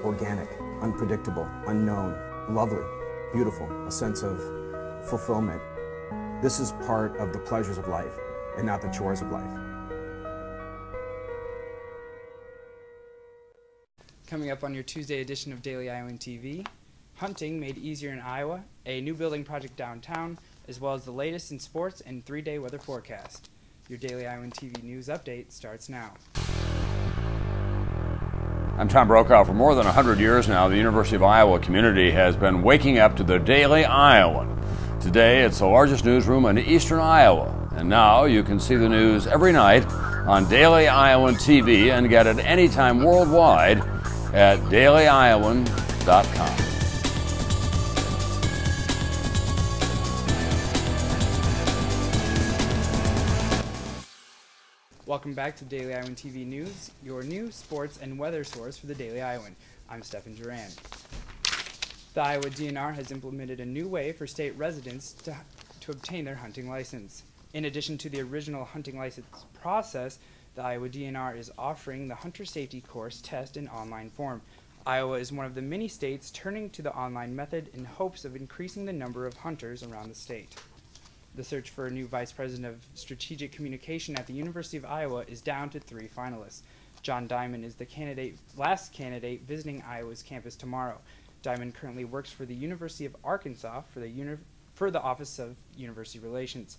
organic, unpredictable, unknown, lovely, beautiful, a sense of fulfillment. This is part of the pleasures of life and not the chores of life. Coming up on your Tuesday edition of Daily Iowan TV, hunting made easier in Iowa, a new building project downtown, as well as the latest in sports and 3-day weather forecast. Your Daily Iowan TV news update starts now. I'm Tom Brokaw. For more than 100 years now, the University of Iowa community has been waking up to the Daily Iowan. Today, it's the largest newsroom in eastern Iowa. And now you can see the news every night on Daily Iowan TV and get it anytime worldwide at dailyiowan.com. Welcome back to Daily Iowan TV News, your new sports and weather source for the Daily Iowan. I'm Stephen Duran. The Iowa DNR has implemented a new way for state residents to obtain their hunting license. In addition to the original hunting license process, the Iowa DNR is offering the Hunter Safety Course test in online form. Iowa is one of the many states turning to the online method in hopes of increasing the number of hunters around the state. The search for a new Vice President of Strategic Communication at the University of Iowa is down to 3 finalists. John Diamond is the last candidate visiting Iowa's campus tomorrow. Diamond currently works for the University of Arkansas for the Office of University Relations.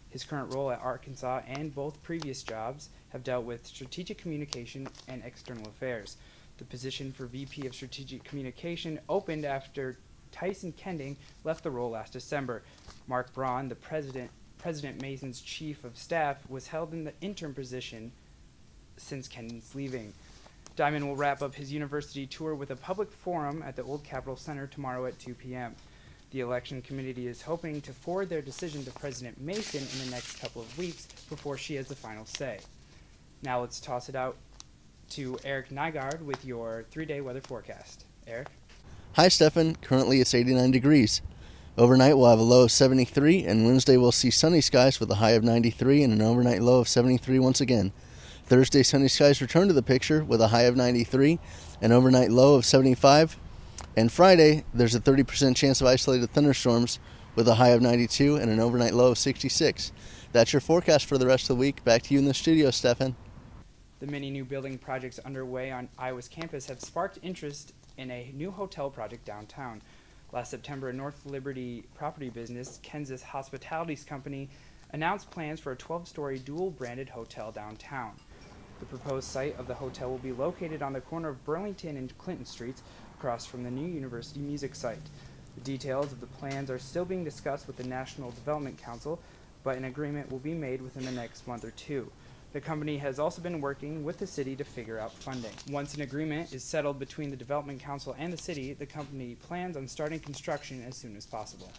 His current role at Arkansas and both previous jobs have dealt with strategic communication and external affairs. The position for VP of Strategic Communication opened after Tyson Kending left the role last December. Mark Braun, the President Mason's chief of staff, was held in the interim position since Kending's leaving. Diamond will wrap up his university tour with a public forum at the Old Capitol Center tomorrow at 2 p.m. The election committee is hoping to forward their decision to President Mason in the next couple of weeks before she has the final say. Now let's toss it out to Eric Nygaard with your 3-day weather forecast. Eric? Hi, Stefan. Currently it's 89 degrees. Overnight we'll have a low of 73, and Wednesday we'll see sunny skies with a high of 93 and an overnight low of 73 once again. Thursday, sunny skies return to the picture with a high of 93, an overnight low of 75. And Friday, there's a 30% chance of isolated thunderstorms with a high of 92 and an overnight low of 66. That's your forecast for the rest of the week. Back to you in the studio, Stefan. The many new building projects underway on Iowa's campus have sparked interest in a new hotel project downtown. Last September, North Liberty property business Kansas Hospitalities Company announced plans for a 12-story dual-branded hotel downtown. The proposed site of the hotel will be located on the corner of Burlington and Clinton Streets, across from the new University Music site. The details of the plans are still being discussed with the National Development Council, but an agreement will be made within the next month or two. The company has also been working with the city to figure out funding. Once an agreement is settled between the Development Council and the city, the company plans on starting construction as soon as possible.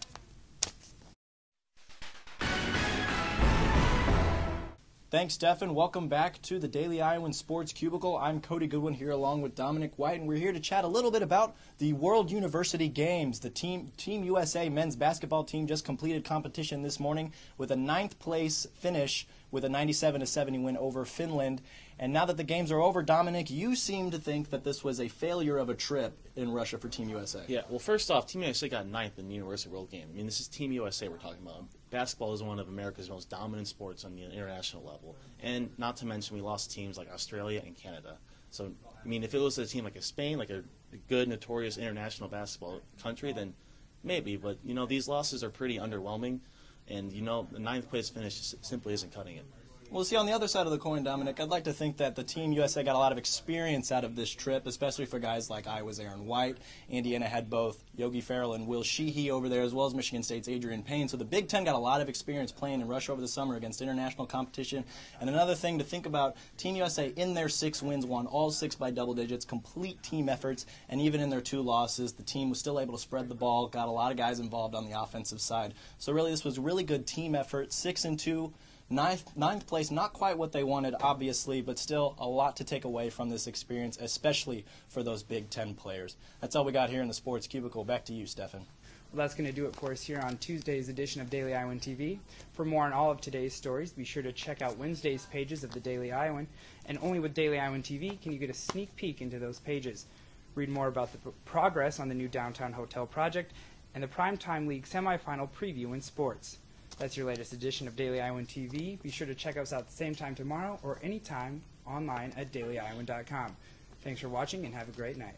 Thanks, Stefan. Welcome back to the Daily Iowan Sports Cubicle. I'm Cody Goodwin here along with Dominic White, and we're here to chat a little bit about the World University Games. The Team USA men's basketball team just completed competition this morning with a 9th place finish with a 97-70 win over Finland. And now that the games are over, Dominic, you seem to think that this was a failure of a trip in Russia for Team USA. Yeah, well, first off, Team USA got 9th in the University World Game. I mean, this is Team USA we're talking about. Basketball is one of America's most dominant sports on the international level. And not to mention we lost teams like Australia and Canada. So, I mean, if it was a team like a Spain, like a good, notorious international basketball country, then maybe. But, you know, these losses are pretty underwhelming. And, you know, the 9th place finish simply isn't cutting it. Well, see, on the other side of the coin, Dominic, I'd like to think that the Team USA got a lot of experience out of this trip, especially for guys like Iowa's Aaron White. Indiana had both Yogi Ferrell and Will Sheehy over there, as well as Michigan State's Adrian Payne. So the Big Ten got a lot of experience playing in Russia over the summer against international competition. And another thing to think about, Team USA in their 6 wins won all 6 by double digits, complete team efforts, and even in their 2 losses, the team was still able to spread the ball, got a lot of guys involved on the offensive side. So really this was a really good team effort, 6-2. Ninth place, not quite what they wanted, obviously, but still a lot to take away from this experience, especially for those Big Ten players. That's all we got here in the Sports Cubicle. Back to you, Stefan. Well, that's going to do it for us here on Tuesday's edition of Daily Iowan TV. For more on all of today's stories, be sure to check out Wednesday's pages of the Daily Iowan. And only with Daily Iowan TV can you get a sneak peek into those pages. Read more about the progress on the new downtown hotel project and the Primetime League semifinal preview in sports. That's your latest edition of Daily Iowan TV. Be sure to check us out at the same time tomorrow or anytime online at dailyiowan.com. Thanks for watching and have a great night.